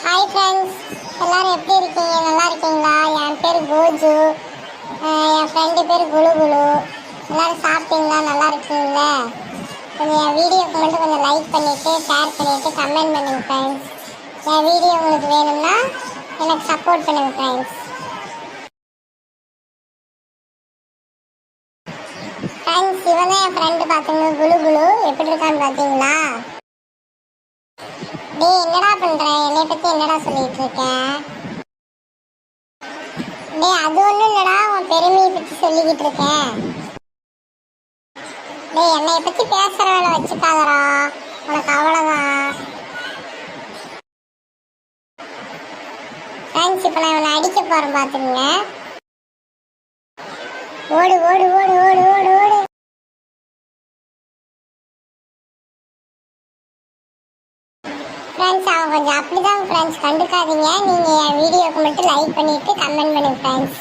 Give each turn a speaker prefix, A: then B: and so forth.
A: Hi friends, எல்லோரும் எப்படி இருக்கீங்க? நல்லா இருக்கீங்களா? என் பேர் கோஜு, என் ஃப்ரெண்டு பேர் குலு குலு. எல்லோரும் சாப்பிட்டீங்களா? நல்லா இருக்கீங்களா? கொஞ்சம் என் வீடியோக்கு மட்டும் கொஞ்சம் லைக் பண்ணிவிட்டு ஷேர் பண்ணிவிட்டு கமெண்ட் பண்ணுங்கள் ஃப்ரெண்ட்ஸ். என் வீடியோ உங்களுக்கு வேணும்னா எனக்கு சப்போர்ட் பண்ணுங்கள் ஃப்ரெண்ட்ஸ். ஃப்ரெண்ட்ஸ், இவன் தான் என் ஃப்ரெண்டு பார்த்துங்க, குலு குலு. எப்படி இருக்கான்னு பார்த்தீங்களா? டேய், என்னடா பண்ற? என்னை பத்தி என்னடா சொல்லிட்டு இருக்க? டேய், அது ஒண்ணும் இல்லடா, உன் பெருமையை பத்தி சொல்லிக்கிட்டு இருக்கேன். டேய், என்னை பத்தி பேசுற வேலை வச்சுக்காதடா, உனக்கு அவ்வளவுதான். ஃப்ரெண்ட்ஸ், இப்போ நான் இவனை அடிக்க போறேன் பாத்துங்க. ஓடு ஓடு ஓடு ஓடு ஓடு ஓடு. ஃப்ரெண்ட்ஸ், அவன் கொஞ்சம் அப்படிதான் ஃப்ரெண்ட்ஸ், கண்டுக்காதீங்க. நீங்கள் என் வீடியோக்கு மட்டும் லைக் பண்ணிவிட்டு கமெண்ட் பண்ணுங்க ஃப்ரெண்ட்ஸ்.